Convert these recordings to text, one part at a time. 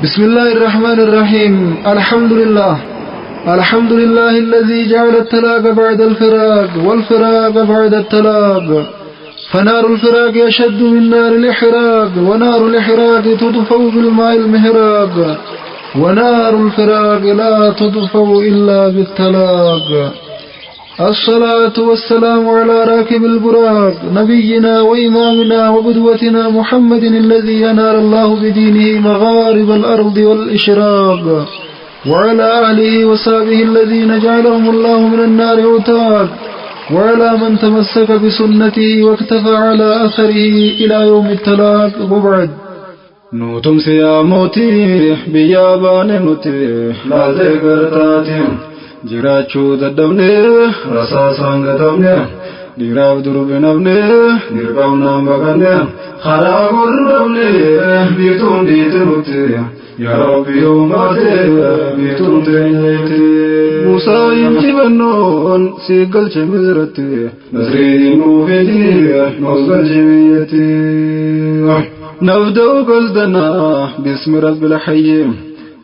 بسم الله الرحمن الرحيم. الحمد لله الذي جعل الطلاق بعد الفراق والفراق بعد الطلاق، فنار الفراق أشد من نار الإحراق، ونار الإحراق تطفأ بالماء المهراق، ونار الفراق لا تطفأ إلا بالطلاق. الصلاة والسلام على راكب البراق نبينا وإمامنا وقدوتنا محمد الذي أنار الله بدينه مغارب الأرض والإشراق، وعلى آله وصحبه الذين جعلهم الله من النار عتاق، وعلى من تمسك بسنته واكتفى على أثره إلى يوم التلاق. وبعد. نوتم سياموتي بيابان نوتي لا ذكرتاتي جراچو ددمنه رساسان غتمنه ديراو دربنمنه نيرقاونا مغنه خراب الرمنه بيتون ديتنوتي يا ربي يوماتي بيتون ديتي موسى يمجبنون سيقل شمزرتي نزرين وفيدي نوزل جميتي نبدأ قلدنا باسم رب الحي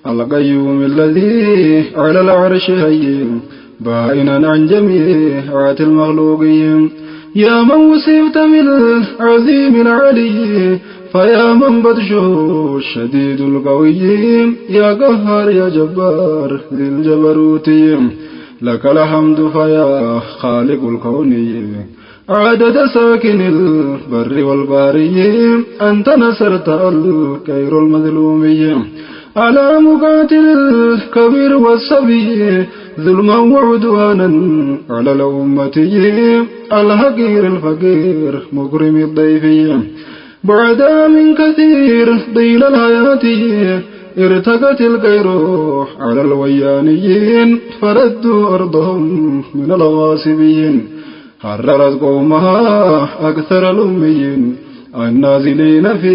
القيوم الذي على العرش هيم بائنا عن جميع المخلوقين، يا من وصفت من العظيم العلي، فيا من بطشه الشديد القوي، يا قهار يا جبار ذي الجبروتي، لك الحمد فيا خالق الكون عدد ساكن البر والباري، أنت نصرت الكير المظلومي على مقاتل الكبير والصبي، ظلما وعدوانا على الأمة الحقير الفقير مكرم الضيفي، بعدا من كثير طيل الحياة ارتقت الكير على الويانيين، فردوا أرضهم من الغاصبين، حررت قومها أكثر الأميين النازلين في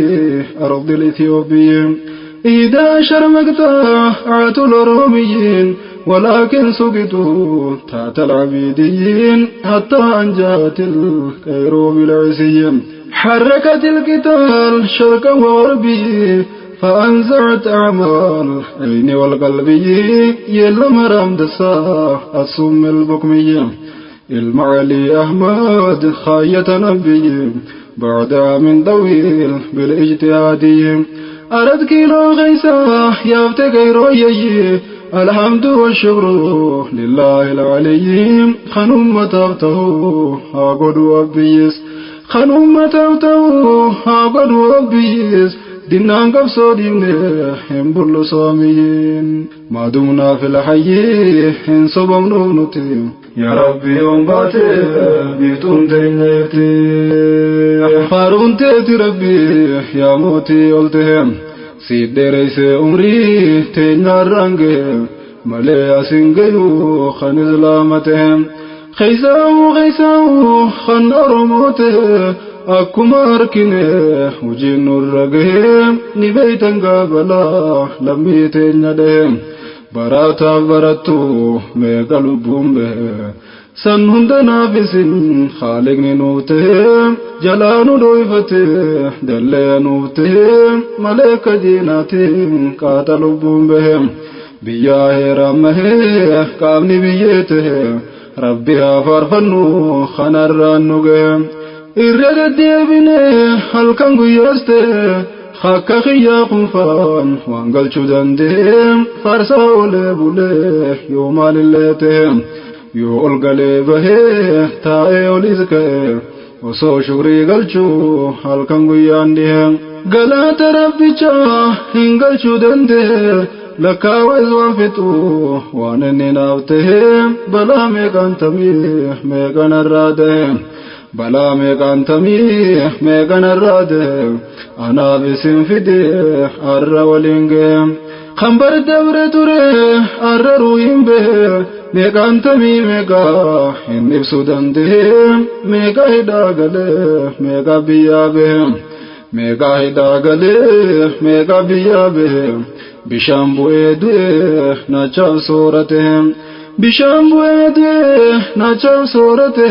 أرض الإثيوبيين، 11 مقطعة الروميين، ولكن سقطوا تحت العبيديين، حتى أنجات الكير بالعسيين، حركت القتال شرقا وغربي، فأنزعت أعمال العين والقلبي، يلم رمدسا السم البكمي، المعلي أحمد خاية نبي بعد من طويل بالاجتهادي، أرد كيلو غيسا يافتك يرويي، الحمد والشكر لله العلي، خنوم تابته هاقود وابيس، خنوم تابته هاقود وابيس، دينان قبصو دينه هم صاميين، ما دمنا في الحي إن صبم نونتي، يا ربي يوم باتي بيتون تينيتي، فارون تيتي ربي يا موتي قلتهم، سيد رئيس عمري تينا رنگه، ملي أسنگيو خن إسلامتهم، خيساو خن أرموته، أكما أركنه وجين الرقهم، نبيتن قابلا لميتن ندهم، براتا براتو ميقلبهم به، سن هندنا بسن خالقني نوته، جلانو دويفته دلي نوته، ملك جيناته قاتلبهم بهم، بياه رمه قابني بيته، ربي فارفنو خنرانو گهم، إرد ديبنه حلقان گياسته، خاكا خيا قنفان وانقل چودندهم، فارسا اولي بولي يومال الليتهم، يو القلي بهي تائي وليزكي، وصو شغري قلچو حلقان گياندهم، قلات ربي چا هنقل چودنده، لكا ويزوان فتو وانني ناوتهم، بلا ميقان تميح ميقان الرادهم، بلا ميقان تميح ميقان الرادهم، أنا بسم فديح أرى ولينجم، خمبر دبر تره أرى روين به، ميقان تمي ميقا هنب سودان دهم، ميقا هدا غلي ميقا بيا بهم، ميقا هدا غلي ميقا بيا بهم، بشامبو دوه ناچاو صورتهم، bishaan bu'ee naachaf soorate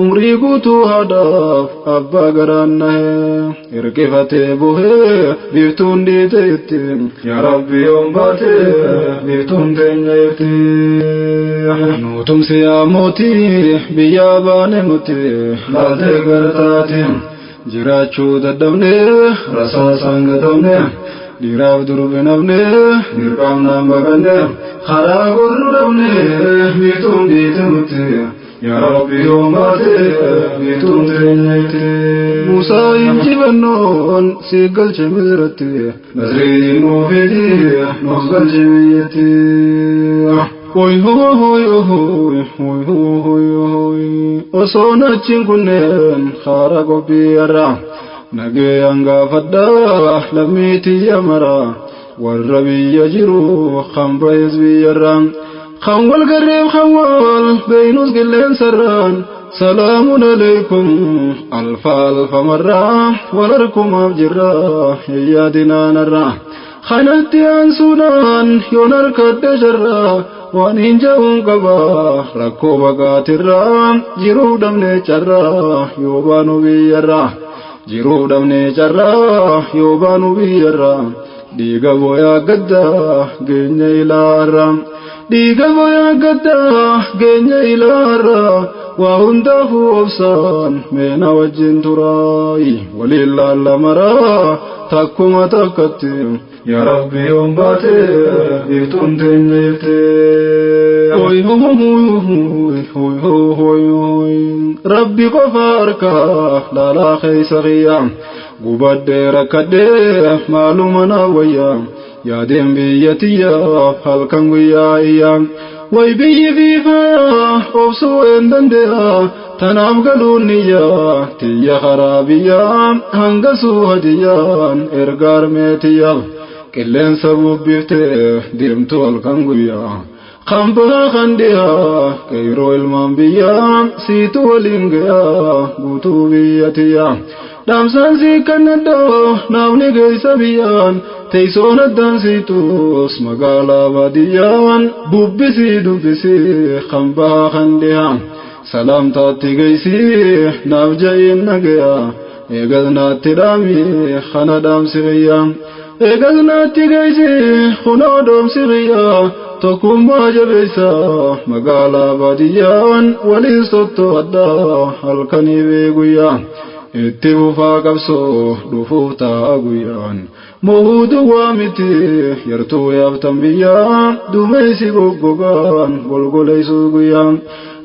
umrii guutuu haadhaaf abbaa garaan nahee hirqifatee buhee biiftuun dhiite itti yaa rabbi yoom baate biiftuun teenya itti nutumsi yaa mootii biyyaa baane nuti laaltee gartaati jiraachuu dadhabne rasaasaan gatamne dhiiraaf durbe nafne dirqamnaan baqanne karaa gorru dhabne biiftuun dhiite nuti yaa rabbi yoom baate biiftuun teenya itti Musaa injifannoon si galche miiratti Nasriin nuufiti nuuf galche biyyatti Hoy hoy hoy hoy hoy hoy hoy osoo nachiin kunneen karaa qophii irraa nagayaan gaafadhaa lammiitii amara warra biyya jiru kan bayis biyyarraan kan wal garreef kan wal beeynus qilleensarraan salaamun alaykum alfa alfa marraa wal arkumaaf jirra yaadinaanarraa kanatti aansuudhaan yoon harkadhe jarraa waan hin ja'uun qabaa rakkoo bagaatirraa jiruu dhabne carraa yoo baanu biyyarraa jiruu dhabne carraa yoo baanu biyyarraa dhiiga boyaa gaddaa geenya ilaarraa dhiiga boyaa gaddaa geenya ilaarraa waa hundaafuu obsaan meena wajjin turaayi waliin laallamaraa takkuma takkatti yaa rabbi yoom baate biiftuun teenya ifte hoy hoy hoy hoy rabbi qofa harkaa laalaa keessa qiyyaa gubadhee rakkadhee maaluma naa wayyaa yaadeen biyyatiyyaaf halkan guyyaa iyyaa way biyyi fiifayaa obsuu een dande'a tanaaf galuun niyyaa tiyya karaa biyyaa hangasuu hadiyyaan ergaar meetiyyaaf qilleensa bubbiftee deemtu halkan guyyaa kan bahaa kan dhiyaa qeyroo ilmaan biyyaa siitu waliin gayaa guutuu biyyatiyyaa dhaamsaan sii kannadhaa naafni geessa biyyaan teessoon addaan siitus magaalaa baadiyyaan bubbisii dubbisii kan bahaa kan dhiyaa salaamtaatti geessii naaf ja'iin nagayaa eegas naatti dhaami kana dhaamsi qiyyaa eegas naatti geessii kunoo dhoomsi qiyyaa tokkummaa jabeessaa magaalaa baadiyyaan waliin sotto'adhaa halkanii beeguyyaa itti fufaa qabsoo dhufuuf ta'a guyyaan moohuutu waa miti yartuu yaaftan biyyaa duumessi goggogaan golgoleessuu guyyaan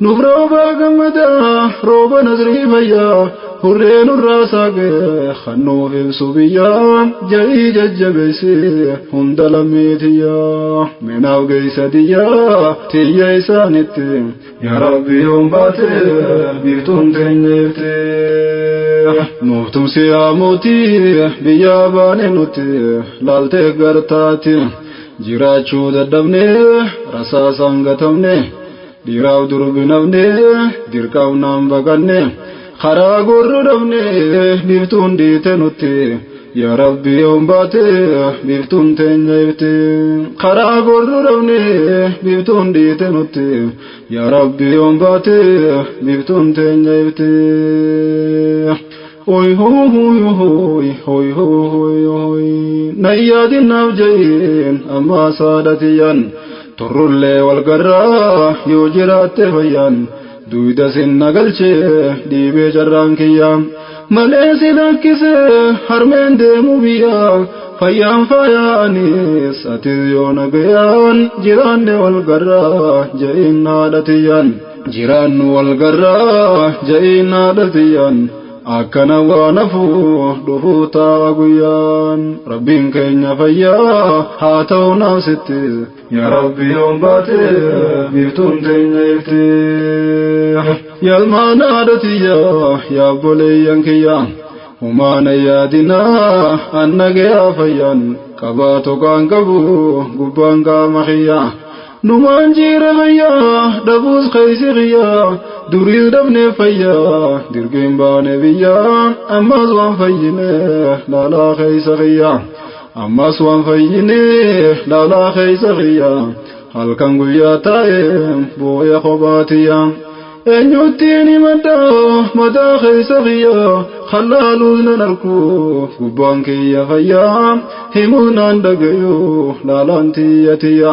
nuuf roobaa gammadaa rooba nasrii fayyaa hurree nurraa saaqee kan nuuf ibsu biyyaa ja'ii jajjabeessee hunda lammiitiyyaa minaaf geessa diyyaa tiyya isaanitti yaa rabbi yoom baate biiftuun teenya ifte nuuf tumsi yaa mootii biyyaa baane nuti laaltee gartaati jiraachuu dadhabne rasaasaan gatamne dhiiraaf durbi nafne dirqamnaan baqanne karaa gorru dhabne biiftuun dhiite nuti yaa rabbi yoom baate biiftuun teenya ifte karaa gorru dhabne biiftuun dhiite nuti yaa rabbi yoom baate biiftuun teenya ifte hoy hoy hoy hoy hoy hoy nayyaadinaaf ja'iin ammaa saadatiyyaan turrullee wal garraa yoo jiraatte fayyaan duyda sinna galchee dhiibee jarraan kiyyaa malee si lakkisee harmeen deemu biyyaa fayyaan faayaanis atis yoo nagayaan jiraanne wal garraa ja'iin haadhatiyyaan jiraannu wal garraa ja'iin haadhatiyyaan akkana waan hafuu dhufuu ta'a guyyaan rabbiin keenya fayyaa haa ta'u naafsitti yaa rabbi yoom baate biiftuun teenya ifte yaalmaan haadhatiyyaa yaa obboleeyyan kiyyaa humaana yaadinaa annagayaa fayyaan qabaatu kaan qabu gubbaan qaama kiyyaa numaan jiira fayyaa dhabuus keeysi kiyyaa duriis dhabne fayyaa dirgeen baane biyyaa ammas waan fayyine laalaa keeysa kiyyaa ammas waan fayyine laalaa keeysa kiyyaa halkan guyyaa taa'ee booya kophaatiya eenyuttiini madaa keessa kiyya halaaluus nan arku gubbaan kiyya fayyaa himuu naan dhagayu laalaan tiyyatiya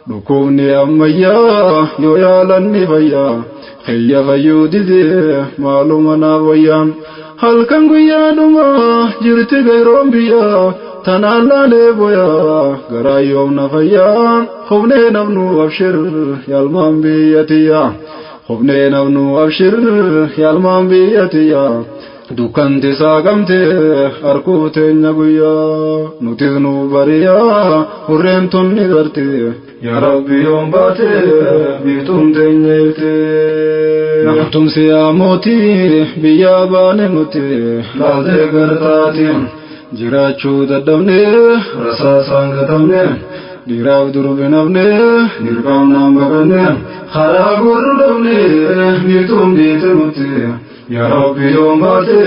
dhukkubni ammayyaa yoo yaalanni fayyaa kiyya fayyuu didee maaluma naaf wayyaa halkan guyyaa dhuma jirti gayroon biyyaa tanaan laalee boyaa garaa yoomna fayyaa hubnee nafnu abshir yaalmaan biyyatiya hubnee nafnu abshir yaalmaan biyyatiya dukkanti saagamtee arkuu teenya guyyaa nutis nu bariyaa hurreen tunni garte yaa rabbi yoom baate biiftuun teenya irte naftumsi yaa mootii biyyaa baane nuti laaltee gartaati jiraachuu dadhabne rasaasaan gatamne dhiiraaf durbi nafne dirqaamnaan baqanne karaa gurru dhabne biiftuun biite nuti yaa rabbi yoom baate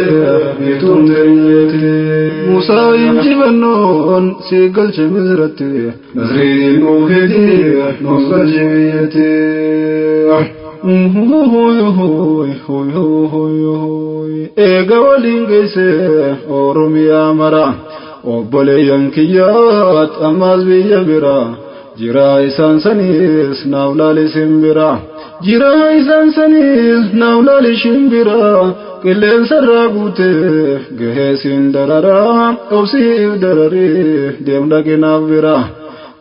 biiftuun teenya irte Musaa injifannoon si galche misratti nasriin nuufiti nuuf galche biyyatti eega waliin geesse Oromiyaa mara obboleeyyan kiyyaat ammaas biyya bira jiraa isaan saniis naaf laali simbira jiraa isaan saniis naaf laali shimbira qilleensarraa guute gahee siin dararaa obsiif dararii deemna kinaaf bira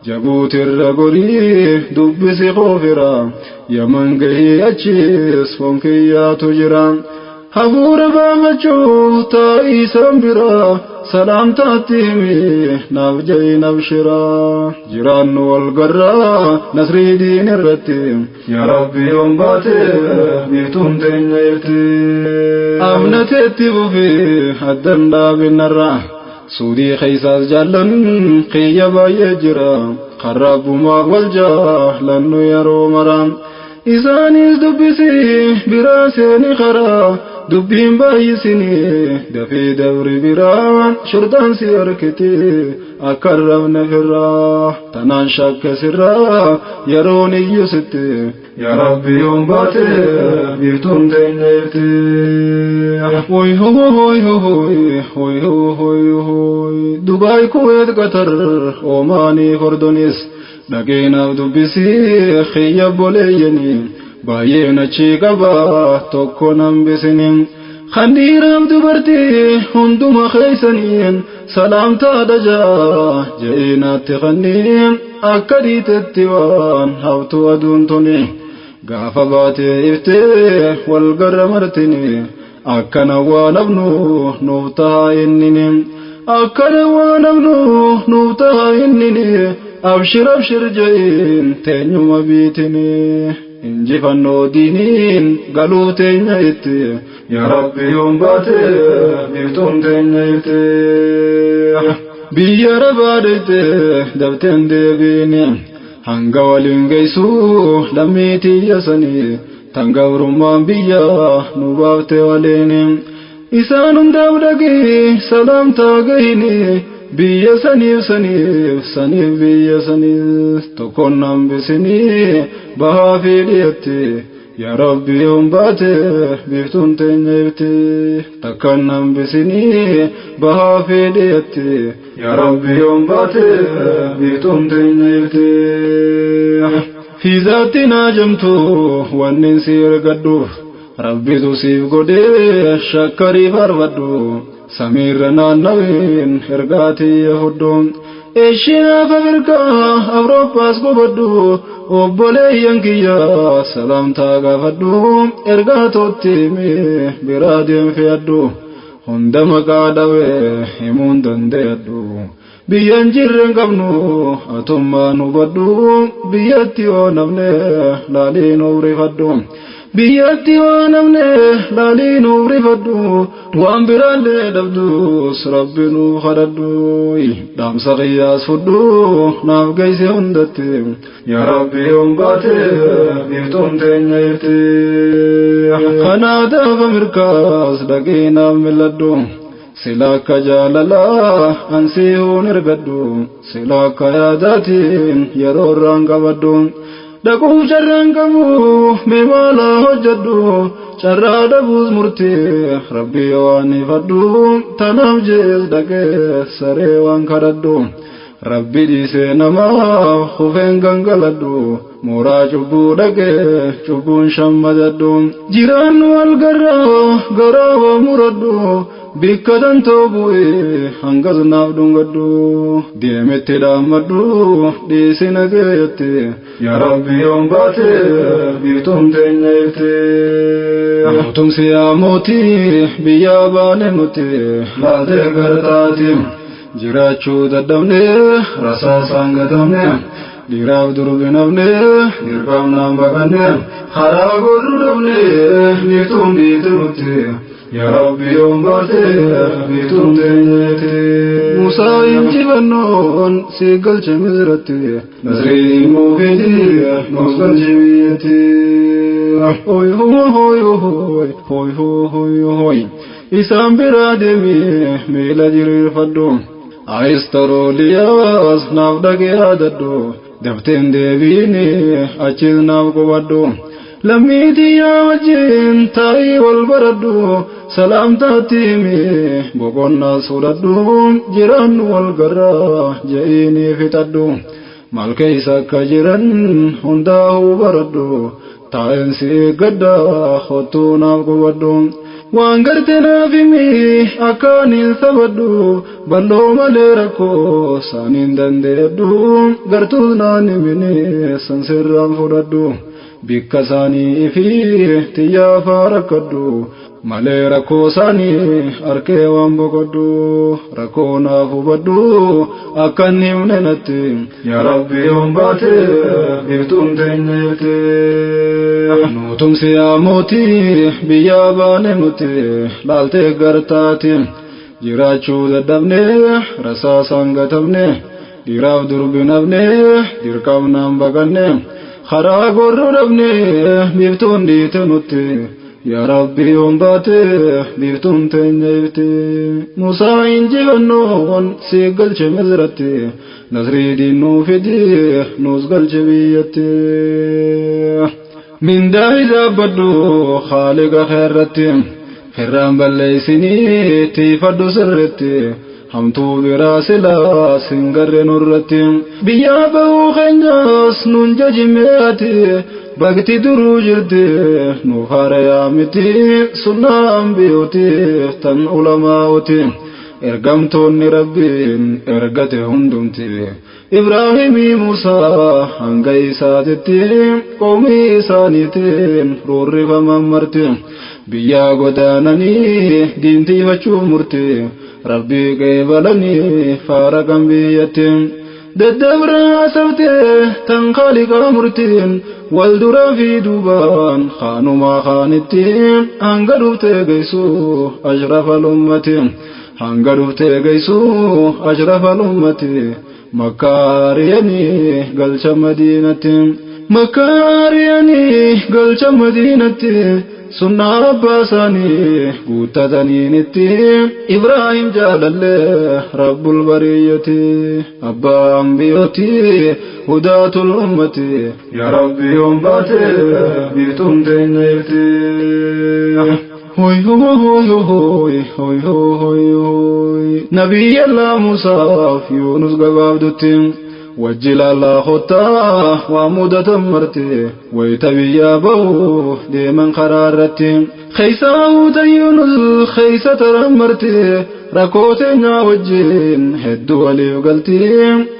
jabuutirra godhii dubbisi qoofira yaman gahii achiis fonkiyyaatu jira hafuura baafachuu taa'ii isaan bira salaamtaatti himi naaf ja'i nabshira jiraannu wal garraa nasrii diin irratti yaa rabbi yoom baate biiftuun teenya irti amnateetti bufi addan dhaabinarra suudii keessaas jaallan qiyya baay'ee jira karraabbumaaf wal jaalannu yeroo mara isaanis dubbisi biraa seeni karaa dubbiin baay'isini dafee dabri biraa shurtaan si harkite akka rabna firraa tanaan shakka sirraa yeroon iyyusitte yaa rabbi yoom baate biiftuun teenya irti hoy hoy hoy hoy hoy Dubaay Kuweet Qatar Omaanii Kordonis dhageenaaf dubbisi xiyya boleeyyanii baay'een achi qaba tokko nambisinin khandiiraaf dubartii hunduma keeysaniin salaamtaa dajaa je'inaatti khanniin akka dhiitetti waan haftu aduun tuni gaafa baatee iftee wal garra martini akkana waan abnu nuuf tahaa innini akkana waan abnu nuuf tahaa innini abshir abshir je'in teenyuma biitini injifannoo diiniin galuu teenya itti yaa rabbi yoom baate biiftuun teenya itti biyya rabaadete dabteen deebiini hanga waliin geessuu lammii tiyya sanii tan gabrummaan biyya nu baafte waliin isaan hundaaf dhagii salaamtaa gahini biyya saniif biyya saniif tokkoon nambisinii bahaa fi dhiyatti yaa rabbi yoom baate biiftuun teenya irti takkaan nambisinii bahaa fi dhiyatti yaa rabbi yoom baate biiftuun teenya irti fiizaatti naa jamtu wannin si ergadhuuf rabbitu siif godhee shakkarii farfadhu samiirra naannawin ergaatii hudduun eeshinaaf Ameerikaa Awurooppaas gubadhu obboleeyyan kiyya salaamtaa gaafadhu ergaa tootti himee biraa deemfeeyadhu hunda maqaa dhawee himuun dandeeyadhu biyyan jirren qabnu atummaan hubadhu biyyatti yoo namne laaliin uwrifadhu biyyatti waan namne laaliin uwrifadhu waan biraallee dhabdus rabbi nu kadhadhu dhaamsa qiyyaas fudhu naaf geeyse hundatti yaa rabbi yoom baate biiftuun teenya irti kanaadaaf Ameerikaas dhageenaaf milladhu سلاك جاللا أنسيون ارقدو سلاك ياداتين يروران قبدو دقو شران قبو بمالا هجدو شرا دبوز مرتي ربي واني فدو تنام جيز دقي سري وان كردو ربي دي سينما خوفين غنغلدو مورا چبو دقي چبون شمددو جيران والغرا غرا ومردو بكدن توبوي هنگز نابدون غدو ديمتي دامدو دي سينغيتي يا ربي يوم باتي بيتم تنيتي موتم سياموتي بياباني متي لا تغرتاتي جراچو ددمني رساسان غدمني ديراو دربنمني ديرقام نامبغني خراغور دمني نيتم ديتمتي يا ربي يوم باتي بيتم تنيتي موسى ينجبنون سيقل شمزرتي نزري موفيدي نوصل جميتي هوي هوي هوي هوي هوي هوي هوي إسام برادمي ميلا جرير فدو عيسترو لياس نافدك ياددو دفتين ديبيني أچيز نافقو بدو لميتي يا وجين تاي والبردو سلام تاتيمي بوغونا سوددو جيران والغرا جايني فتدو مالكي ساكا جيران هنداو بردو تاينسي قدا خطونا قودو وانغرتنا فيمي أكاني ثبدو بلو مليركو سانين دنددو غرتونا نميني سنسران فردو بكساني في تيافا ركدو مالي ركو ساني أركي وانبقدو ركونا فبدو أكاني مننتي يا ربي يوم باتي بيتم تنيتي نوتم سياموتي بياباني متي لالتي غرتاتي جراچو ددبني رساسان غتبني ديراو دربنبني ديرقام نامبغني خراغور ربني بيفتون ديتنوتي يا ربي يوم باتي بيفتون تنيتي موسى انجبنون سيقل شمزرتي نصري دينو فدي نوزقل شبيتي من داهي زابدو خالق خيرتي فرام بلسيني تيفدو سرتي همتو براسلا سنگر نورتي بيابو خنجاس ننجا جمياتي بغتي درو جرتي نوفار يامتي سنام بيوتي تن علماوتي ارقمتوني ربين ارقتي هندمتي إبراهيمي موسى هنگي سادتي قومي سانيتين روري فممرتي بيا قدانني دينتي وچو مرتي ربي قيبلني فارقا بيتي ددبرا سوتي تنخالق مرتين والدرا في دوبان خانو ما خانتين هنگدو تيغيسو أشرف الأمتي هنگدو تيغيسو أشرف الأمتي مكاريني قلش مدينتي مكاريني قلش مدينتي سنة باساني قوتا دنينتي إبراهيم جالل رب البرية أبا أنبيوتي هداة الأمة يا ربي يوم باتي بيتم تنيتي هوي هوي هوي هوي هوي هوي نبي الله موسى في يونس قبابدتي وجل الله خطا ومدة مرتي ويتبيا بو لمن قرارتي خيساو تيونس خيسة رمرتي ركوتنا وجين هدو علي وقلتي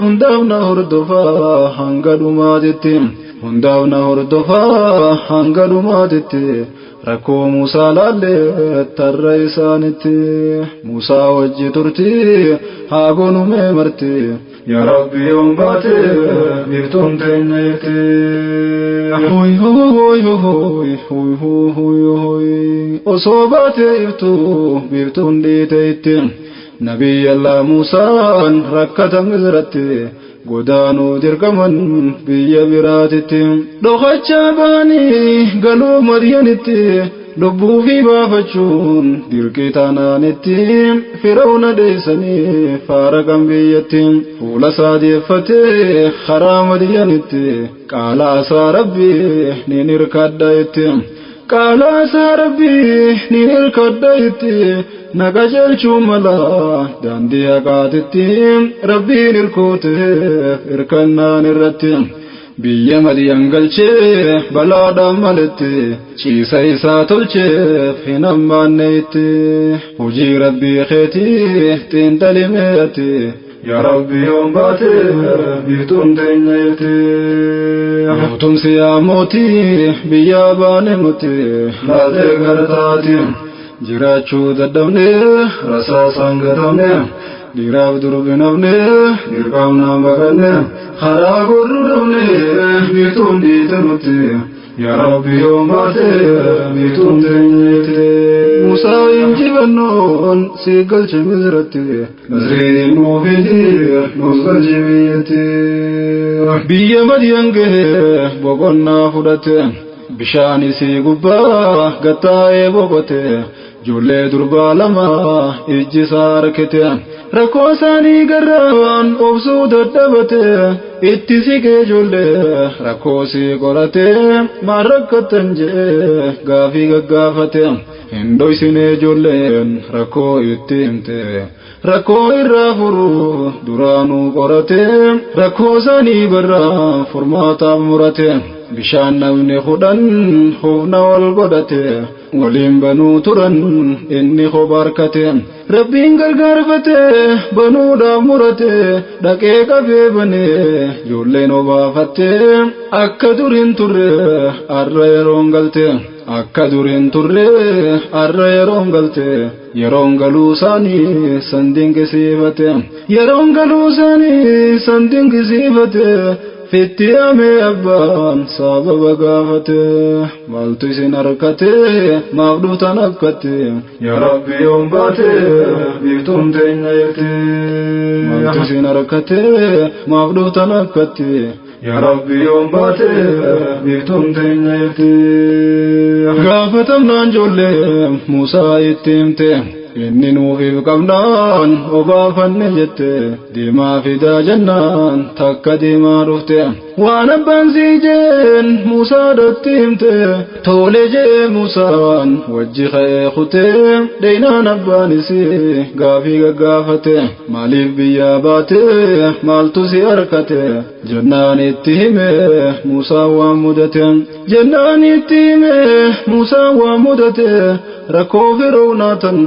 هنداونا هردفا هنگدو مادتي هنداونا هردفا هنگدو مادتي ركو موسى لالي تريسانتي موسى وجي ترتي هاغونو ميمرتي يا ربي يوم باتي بيفتون تنيتي هوي هوي هوي هوي هوي هوي وصوباتي بيفتون ديتيتي نبي الله موسى ركة مزرتي قدانو درقمن بيا براتتي دوخة شاباني قلو مريانتي lubbuu fi baafachuun dirqii taanaanitti Firawna deessanii faara gambiyyatti fuula saadeeffatee karaa Madiyanitti qaala isaa Rabbii nin hirkadha itti qaala isaa Rabbii nin hirkadha itti naga jeelchuu mala daandii haqaatitti Rabbiin hirkooteef hirkannaan irratti biyya Madiyan galchee balaadhaan maletti ciisa isaa tolcheef hin hammaanne itti hojii Rabbii keetii xiinxalimeetti yaa Rabbi yoon baate biiftuun teenya itti mootumsi yaa mootii biyya baane nuti laaltee gartaati jiraachuu dadhabne rasaasaan gatamne Diraaf durbi nafne dirqamnaan baqanne karaa gorru dhabne biiftuun dhiite nuti yaa Rabbi yoon baate biiftuun teenyeete Musaa injifannoon si galche Misratti Nasriin nuufiti nuus galche biyyatti biyya Madiyan gahe boqonnaa fudhate bishaan isii gubbaa gattaa'ee boqote Ijoollee durbaa lama ijji isaa harkite rakkoo isaanii garraan obsuu dadhabate itti siqee ijoollee rakkoo sii qorate maal rakkattan jedhee gaafii gaggaafate hin dhoysine ijoolleen rakkoo itti himte rakkoo irraa furuu duraanuu qorate rakkoo isaanii barraa furmaataaf murate bishaan namni 10 humna wal godhate waliin banuu turan inni kophaa harkate Rabbiin gargaarfate banuudhaaf murate dhaqee qabee banee ijoolleen obaafatte akka duriin turre har'a yeroon galte akka duriin turre har'a yeroon galte yeroon galuu isaanii san dinqisiifate yeroon galuu isaanii san dinqisiifate Fitti amee abbaan sababa gaafate maaltu isin harkate maaf dhuftan akkate yaa Rabbi yoon baate biiftuun teenya irte maaltu isin harkate maaf dhuftan akkate yaa Rabbi yoon baate biiftuun teenya irte gaafatamnaan ijoollee Musaa itti himte inni nuufiif qabnaan obaafanne jette deemaa fidaa jennaan takka deemaa dhufte waan abbaan sii jeen Musaadatti himte tole jee Musaan wajji ka'ee kutee deynaan abbaan isii gaafii gaggaafate maaliif biyyaa baate maaltu si harkate jennaan itti hime Musaan waan mudate jennaan itti hime Musaan waan mudate rakkoo Firawnaatan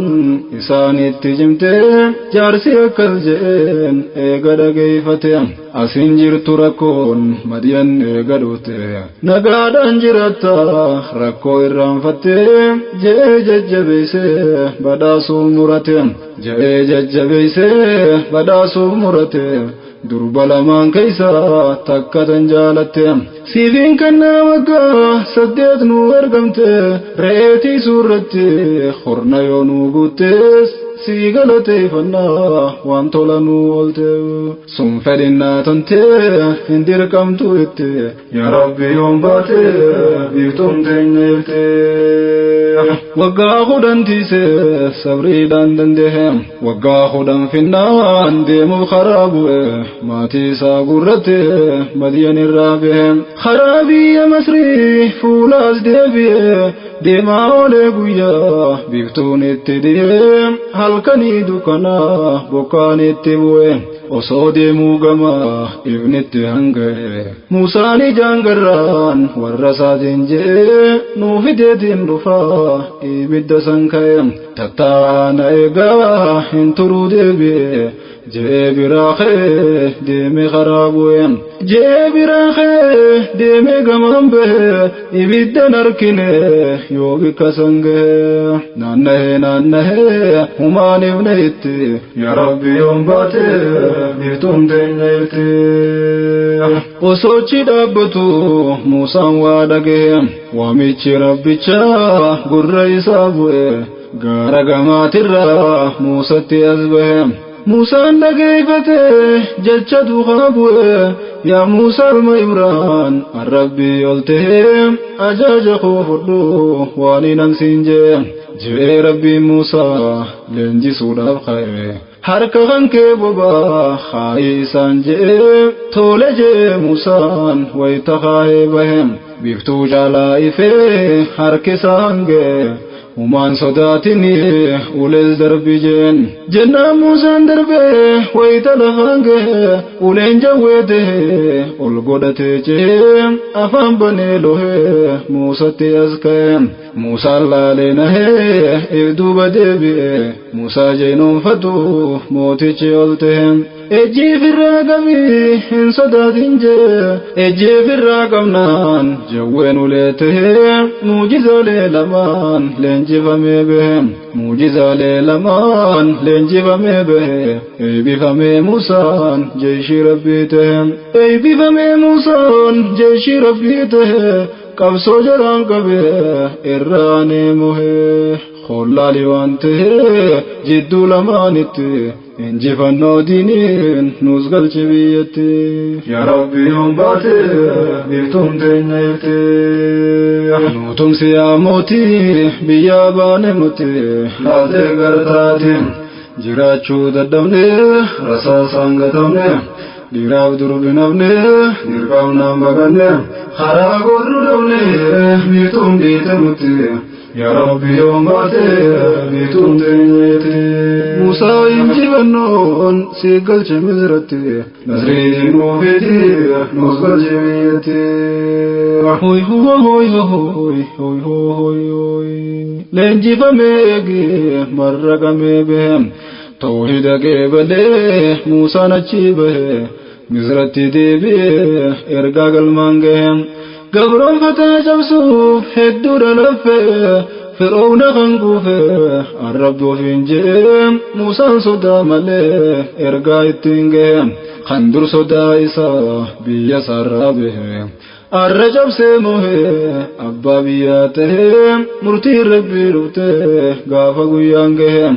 isaanitti jimte jaarsi akkas jeen eega dhageeffate asin jirtu rakkoon Madiyan eega dhufte nagaadhaan jiratta rakkoo irraanfatte jee jajjabeeyse badhaasuuf murate jee jajjabeeyse badhaasuuf murate durba lamaan keeysa takka tan jaalatte siifiin kannaa waggaa 8 nu ergamte reetii suurratti horna yoo nu guuttes sii galateeffannaa waan tola nu oolte sun fedhinnaa tante hin dirqamtu itti yaa Rabbi yoon baate biiftuun teenya irte waggaa 10 tiise sabriidhaan dandehe waggaa 10 finnaan deemuuf karaa bu'e maatii isaa gurrate Madiyan irraa bahe karaa biyya Masrii fuulaas deebi'e deemaa oolee guyyaa biiftuun itti dhiyee halkanii dukkanaa bokkaan itti bu'e osoo deemuu gama ifnitti hanga'e Musaan ijaan garraan warra isaatiin jedhee nuu fideetiin dhufaa ibidda san ka'e tattaana eegaa hin turuu deebi'e jee biraa ka'e deeme karaa bu'e jee biraa ka'e deeme gamaan bahe ibiddan harkine yoo bikka san gahe naannahee humaan ifne itti yaa Rabbi yoon baate biiftuun teenya irte osoochi dhaabbatu Musaan waa dhagahe waamichi Rabbicha gurra isaa bu'e gaara gamaatirraa Muusatti as bahe موسى نقيفته ججد خابوه يا موسى الميمران الربي يلتهم أجاج خوفه واني ننسينجه جئ ربي موسى لنجي سودا بخير حركة خنكي بابا خايسان جئ تولج موسى ويتخاي بهم بيفتو جلائفه حركة سانجه ومان صداتني ولل دربي جنة موسى دربي ويتلخانجه ولين جويته والقودته جيم أفهم بنيلوه موسى تيزكيم موسى اللالينه إبدو بدبي موسى جينون فتو موتي جيولتهم اجي في الراقمي ان صداتين جي اجي في الراقمنان جوين وليتهم موجزة ليلمان لنجفمي بهم موجزة ليلمان لنجفمي بهم اي بفمي موسى جيش ربيتهم اي بفمي موسى جيش ربيتهم قبصو جران قبه إراني مهي خلالي وانته جدو لمانته انجفنو دينين نوزغل شبيتي يا ربي يوم باتي بيفتم تنيتي نوتم سياموتي بيابان موتي لا تغرتاتي جراچو ددمني رساسان غتمني ديراو دربنامني نرقامنا مغني خرا غورنامني بيفتم ديتموتي يا ربي يوم باتي بيتون تنيتي موسى ينجبنون سيقل شمزرتي نزرين وفيتي نوزقل جميتي هوي هوي هوي هوي هوي هوي هوي لنجب ميقي مرق ميبهم توحيدك بلي موسى نجيبه مزرتي ديبي ارقاق المانقهم قبرون فتا جبسوف هدور لفه فرعون خنقوفه الرب وفنجم موسى صدا مليه ارقا اتنجم خندر صدا إسا بيا سرابه الرجب سيموه أبا بياته مرتي ربي روته غافا قيانجهم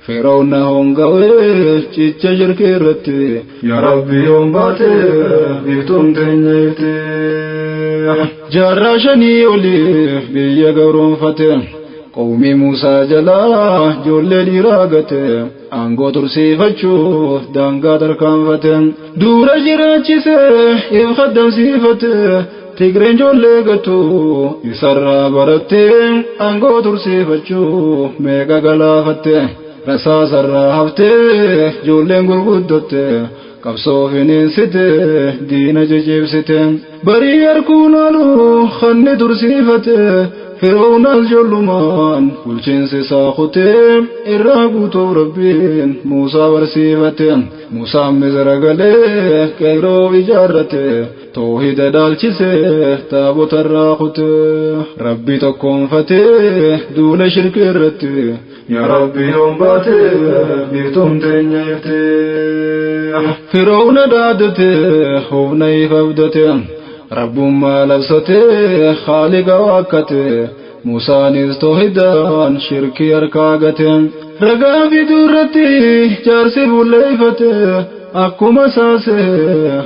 فرعون هونغاوه چيچا شركي رتي يا ربي يوم باتي بيفتم تنيتي جراشني ولي بيا غورون فتن قومي موسى جلا جولي لراغته انغو ترسي فچو دانغا تركان فتن دورا جراچيسه يخدم سيفته تيغرين جولي غتو يسرى برته انغو ترسي فچو ميغا غلافته رسا سرى هفته جولين غرغدته قبصو فينيسته دين ججيبسته بري يركونالو خن درسيفته فرعون الجلمان والجنس ساخته إراغوتو ربين موسى ورسيفته موسى مزرقله كيرو إجارته توحيد دالچسه تابوت الراخته ربي تكون فتح دون شرك الرته يا ربي يوم باتي بيتم تنيته فرعون دادته هوني فبدته رب ما لبسته خالق واكته موسى نستوحدان شركي اركاغته رقا في دورته جارسي بوليفته akkuma saase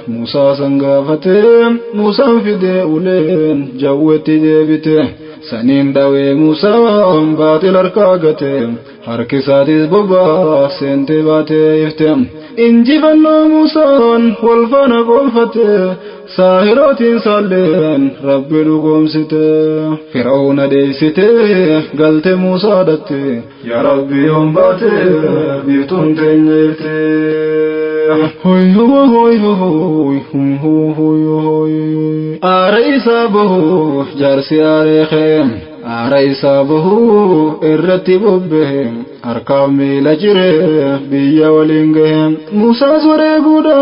Musaa sangaafate Musaan fide uleen jawwetti deebite saniin dhawee Musaan baaxil harkaagate harki isaatis bobaa seente baatee ifte injifannoo Musaan wal faana gonfate saahirootiin saalleen Rabbi dhugoomsite Fir'auna deessite galte Musaa dhatte yaa Rabbi yoom baate biiftuun teenyeefte hoy hoy hoy hoy hoy hoy aare isaa bahu jaarsi aareekhe aare isaa bahu irratti bobbehe harkaaf miila jire biyya waliin gahe Musaas wareeguudha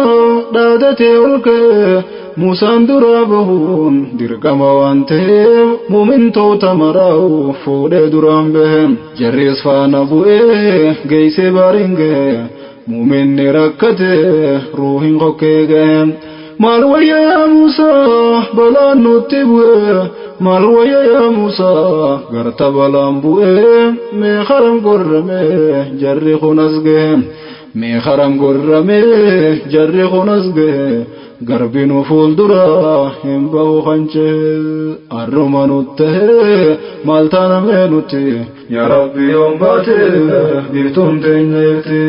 dhaadatee ol ka'e Musaan dura bahuun dirqama waan ta'eef muumintoota maraa'u fuudhee duraan bahe jarris faana bu'ee geessee baariin gahe muuminni rakkate ruuhin kokkee gahe maal wayya yaa Musaa balaan nutti bu'e maal wayya yaa Musaa garta balaan bu'e mee haram gorrame jarri kun as gahe meeqaram gorrame jarri kunas gahe garbi nu fuuldura hin bahu qanceel arruma nutti maaltaaname nuti yaa rabbi yoom baate biiftuun teenya irti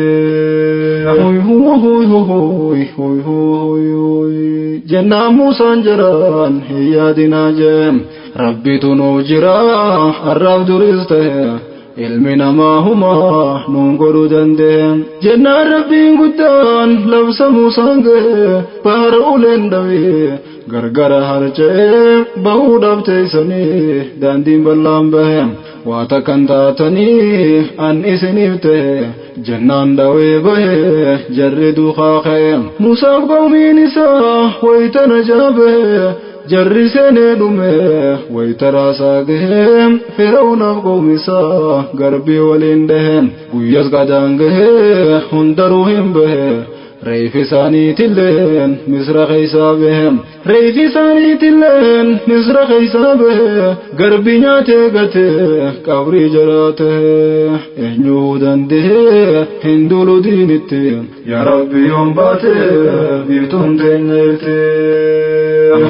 jennaan Muusaan jaraan hin yaadinaa jeem rabbitu nuu jira arraaf duris ta'e ilmi namaa humaa nuun godhuu dandeen jennaan rabbiin guddaan labsa Muusaan gahe bahara uleen dhawee gargara harca'ee bahuu dhabteeysanii daandiin bal'aan bahe waa takkan taatanii an isiniif ta'e jennaan dhawee bahe jarri duukaa ka'e Muusaaf qawmiin isaa waytana jaabahe jarri seenee dhume waytaraasaa gahee Fir'aawnaf qawmisaa garbii waliin dhahe guyyas qadaan gahee hundaruu hin bahe reefi isaaniitilleen misra keeysaa bahe reefi isaaniitilleen misra keeysaa bahe garbii nyaatee gatee qabrii jaraate eenyuu danda'ee hin dulu diinitti yaa rabbi yoom baate biiftuun teenya irti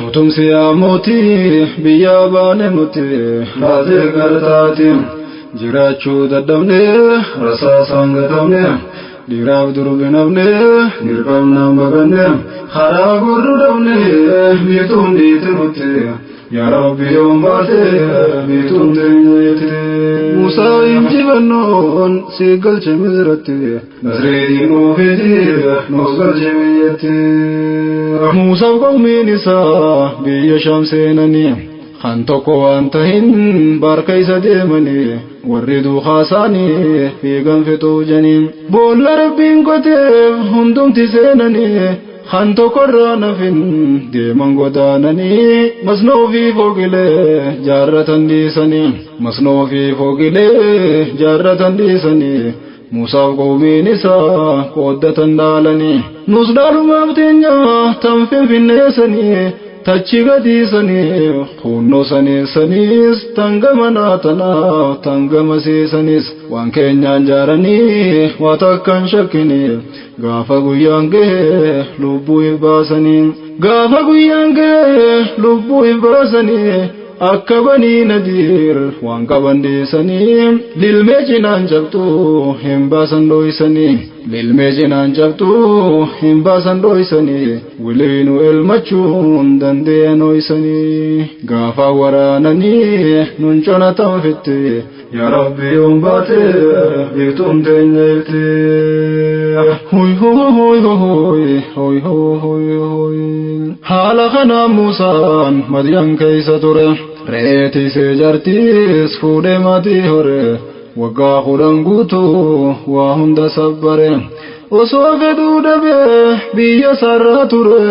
nutumsi yaa mootii biyyaa baane nuti laatee gartaati jiraachuu dadhabne rasaasaan gatamne dhiiraaf durbi nafne dirqamnaan baqanne karaa gurru dhabne biiftuun dhiite nuti yaa rabbi yoom baate biiftuun teenya irti Muusaa injifannoon si galche Misratti Nasreetiin oofeeti nuus galche biyyatti Muusaaf qawmiin isaa biyya Shaam seenanii kan tokko waan tahin barka isa deemanii warri duukaa isaanii fiigan fixuu janii boolla rabbiin qoteef hundumti seenanii kan tokkorraa nafin deeman godaananii masnoo fi foqilee jaarratan dhiisanii masnoo fi foqilee jaarratan dhiisanii Muusaaf qawmiin isaa qooddatan dhaalanii nus dhaalumaaf teenya tan finfinneessanii tachi gadiisanii hunnoo saneessaniis tan gama naatanaa tan gama seessanis waan keenyaan jaaranii waa takkan shakkini gaafa guyyaan gahe lubbuu hin baasanii gaafa guyyaan gahe lubbuu hin baasanii akka banii Nadiir waan qaban dhiisanii lilmee cinaan cabxuu hin baasan dhoysanii lilmee cinaan cabxuu hin baasan dhoysanii wiliinu elmachuun dandeen dhoysanii gaafa waraananii nun conatan fitte yaa rabbi yoom baate biiftuun teenya irti haala kanaan Muusaan Madiyaan keeysa ture reetisee jartiis fuudhee maatii hore waggaa 10 guutuu waa hunda sabbare osoo fedhuu dhabee biyya sarraa ture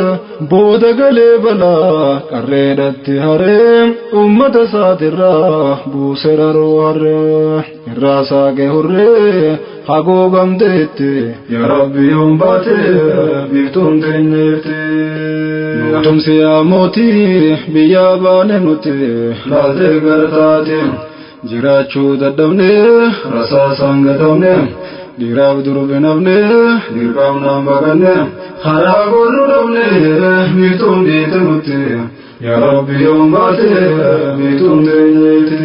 booda galee balaa qarreedhatti haree ummata isaatirraa buuse raroo harree irraa saaqee hurree hagoogamteetti yaa rabbi yoom baate biiftuun teenya irti nutumsi yaa mootii biyyaa baane nuti laatee gartaati jiraachuu dadhabne rasaasaan gatamne dhiiraaf durbi nafne dirqamnaan baqanne karaa gurru dhabne biiftuun dhiite nuti yaa rabbi yoom baate biiftuun teenya irti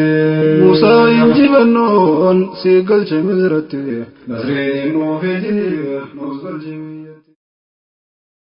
Muusaa injifannoon si galche Misratti Nasreetiin oofeeti nuus galche